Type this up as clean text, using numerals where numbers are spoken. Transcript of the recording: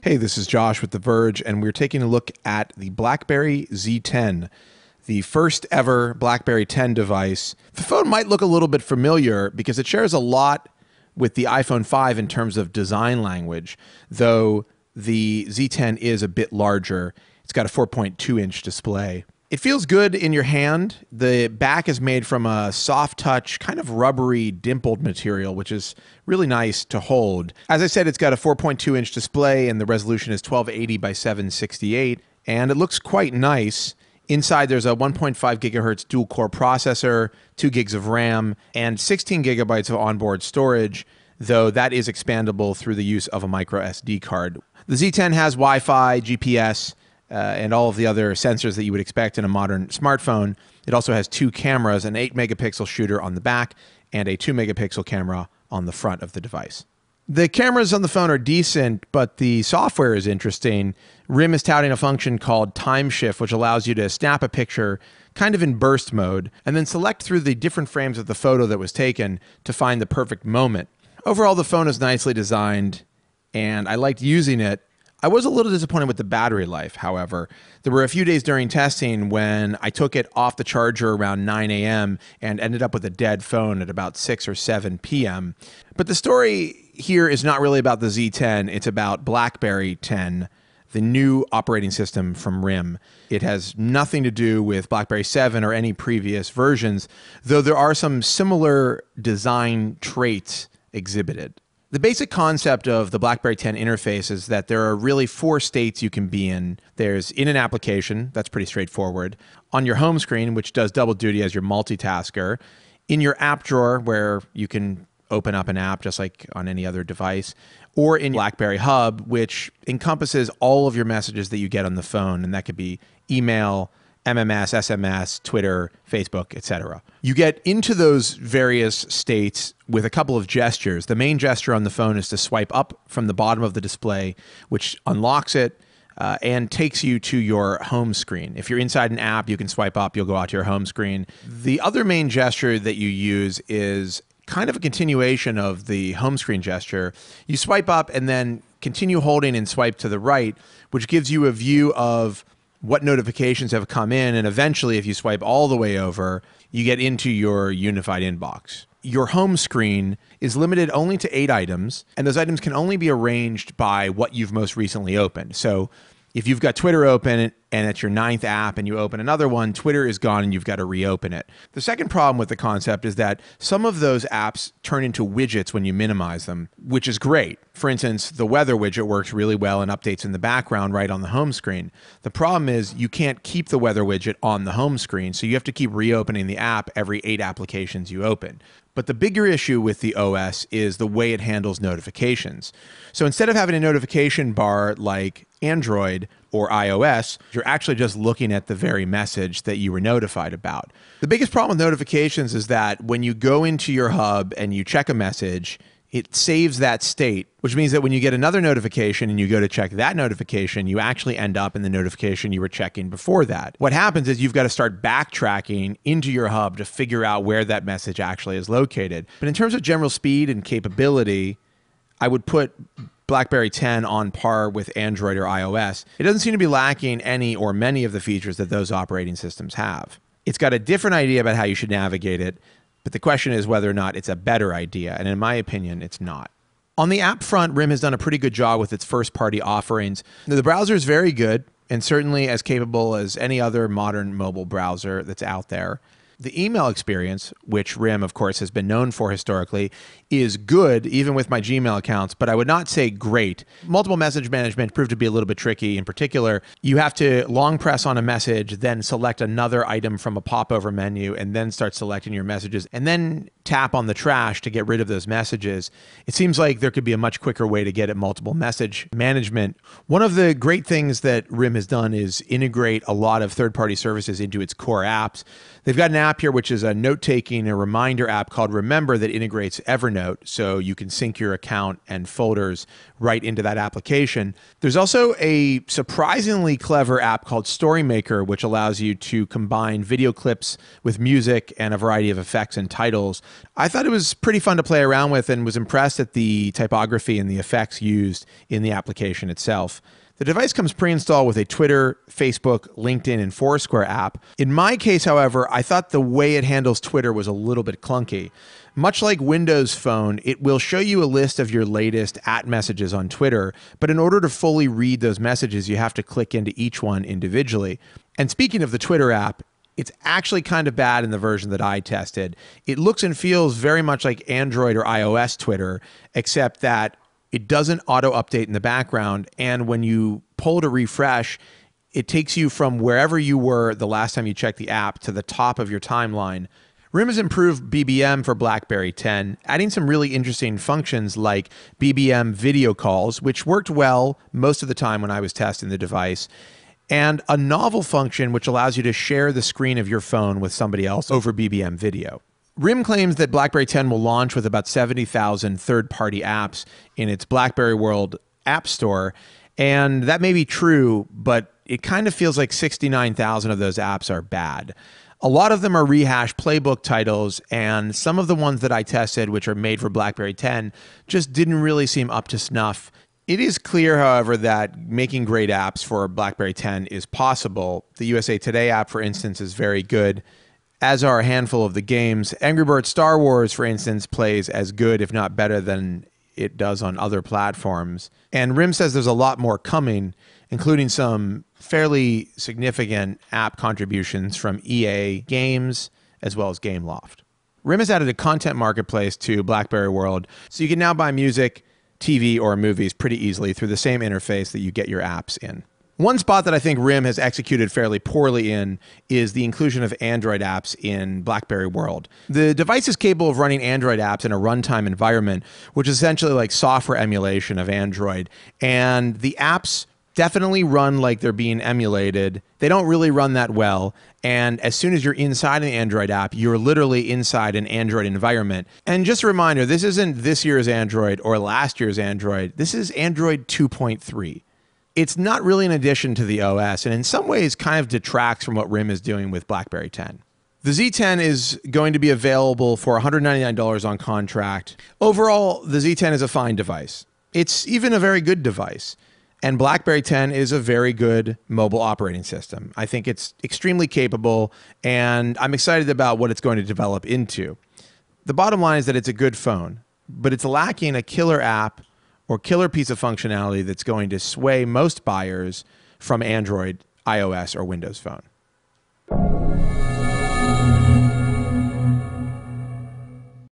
Hey, this is Josh with The Verge, and we're taking a look at the BlackBerry Z10, the first ever BlackBerry 10 device. The phone might look a little bit familiar because it shares a lot with the iPhone 5 in terms of design language, though the Z10 is a bit larger. It's got a 4.2-inch display. It feels good in your hand. The back is made from a soft touch, kind of rubbery, dimpled material, which is really nice to hold. As I said, it's got a 4.2-inch display and the resolution is 1280 by 768, and it looks quite nice. Inside, there's a 1.5 gigahertz dual-core processor, 2 gigs of RAM, and 16 gigabytes of onboard storage, though that is expandable through the use of a micro SD card. The Z10 has Wi-Fi, GPS, and all of the other sensors that you would expect in a modern smartphone. It also has 2 cameras, an 8-megapixel shooter on the back and a 2-megapixel camera on the front of the device. The cameras on the phone are decent, but the software is interesting. RIM is touting a function called time shift, which allows you to snap a picture kind of in burst mode and then select through the different frames of the photo that was taken to find the perfect moment. Overall, the phone is nicely designed, and I liked using it. I was a little disappointed with the battery life, however. There were a few days during testing when I took it off the charger around 9 a.m. and ended up with a dead phone at about 6 or 7 p.m. But the story here is not really about the Z10. It's about BlackBerry 10, the new operating system from RIM. It has nothing to do with BlackBerry 7 or any previous versions, though there are some similar design traits exhibited. The basic concept of the BlackBerry 10 interface is that there are really 4 states you can be in. There's in an application, that's pretty straightforward. On your home screen, which does double duty as your multitasker. In your app drawer, where you can open up an app just like on any other device. Or in BlackBerry Hub, which encompasses all of your messages that you get on the phone. And that could be email, MMS, SMS, Twitter, Facebook, etc. You get into those various states with a couple of gestures. The main gesture on the phone is to swipe up from the bottom of the display, which unlocks it and takes you to your home screen. If you're inside an app, you can swipe up, you'll go out to your home screen. The other main gesture that you use is kind of a continuation of the home screen gesture. You swipe up and then continue holding and swipe to the right, which gives you a view of what notifications have come in, and eventually, if you swipe all the way over, you get into your unified inbox. Your home screen is limited only to 8 items, and those items can only be arranged by what you've most recently opened. So if you've got Twitter open and it's your 9th app and you open another one, Twitter is gone and you've got to reopen it. The second problem with the concept is that some of those apps turn into widgets when you minimize them, which is great. For instance, the weather widget works really well and updates in the background right on the home screen. The problem is you can't keep the weather widget on the home screen, so you have to keep reopening the app every 8 applications you open. But the bigger issue with the OS is the way it handles notifications. So instead of having a notification bar like Android or iOS, you're actually just looking at the very message that you were notified about. The biggest problem with notifications is that when you go into your hub and you check a message, it saves that state, which means that when you get another notification and you go to check that notification, you actually end up in the notification you were checking before that. What happens is you've got to start backtracking into your hub to figure out where that message actually is located. But in terms of general speed and capability, I would put BlackBerry 10 on par with Android or iOS. It doesn't seem to be lacking any or many of the features that those operating systems have. It's got a different idea about how you should navigate it, but the question is whether or not it's a better idea, and in my opinion, it's not. On the app front, RIM has done a pretty good job with its first-party offerings. The browser is very good, and certainly as capable as any other modern mobile browser that's out there. The email experience, which RIM, of course, has been known for historically, is good, even with my Gmail accounts, but I would not say great. Multiple message management proved to be a little bit tricky. In particular, you have to long press on a message, then select another item from a popover menu, and then start selecting your messages, and then tap on the trash to get rid of those messages. It seems like there could be a much quicker way to get at multiple message management. One of the great things that RIM has done is integrate a lot of third-party services into its core apps. They've got an app app here, which is a note-taking, a reminder app called Remember that integrates Evernote, so you can sync your account and folders right into that application. There's also a surprisingly clever app called Storymaker, which allows you to combine video clips with music and a variety of effects and titles. I thought it was pretty fun to play around with and was impressed at the typography and the effects used in the application itself. The device comes pre-installed with a Twitter, Facebook, LinkedIn, and Foursquare app. In my case, however, I thought the way it handles Twitter was a little bit clunky. Much like Windows Phone, it will show you a list of your latest @messages on Twitter, but in order to fully read those messages, you have to click into each one individually. And speaking of the Twitter app, it's actually kind of bad in the version that I tested. It looks and feels very much like Android or iOS Twitter, except that it doesn't auto-update in the background, and when you pull to refresh, it takes you from wherever you were the last time you checked the app to the top of your timeline. RIM has improved BBM for BlackBerry 10, adding some really interesting functions like BBM video calls, which worked well most of the time when I was testing the device, and a novel function which allows you to share the screen of your phone with somebody else over BBM video. RIM claims that BlackBerry 10 will launch with about 70,000 third-party apps in its BlackBerry World App Store, and that may be true, but it kind of feels like 69,000 of those apps are bad. A lot of them are rehashed playbook titles, and some of the ones that I tested, which are made for BlackBerry 10, just didn't really seem up to snuff. It is clear, however, that making great apps for BlackBerry 10 is possible. The USA Today app, for instance, is very good, as are a handful of the games. Angry Birds Star Wars, for instance, plays as good, if not better, than it does on other platforms. And RIM says there's a lot more coming, including some fairly significant app contributions from EA Games, as well as Gameloft. RIM has added a content marketplace to BlackBerry World, so you can now buy music, TV, or movies pretty easily through the same interface that you get your apps in. One spot that I think RIM has executed fairly poorly in is the inclusion of Android apps in BlackBerry World. The device is capable of running Android apps in a runtime environment, which is essentially like software emulation of Android. And the apps definitely run like they're being emulated. They don't really run that well. And as soon as you're inside an Android app, you're literally inside an Android environment. And just a reminder, this isn't this year's Android or last year's Android. This is Android 2.3. It's not really an addition to the OS, and in some ways kind of detracts from what RIM is doing with BlackBerry 10. The Z10 is going to be available for $199 on contract. Overall, the Z10 is a fine device. It's even a very good device. And BlackBerry 10 is a very good mobile operating system. I think it's extremely capable, and I'm excited about what it's going to develop into. The bottom line is that it's a good phone, but it's lacking a killer app or killer piece of functionality that's going to sway most buyers from Android, iOS, or Windows Phone.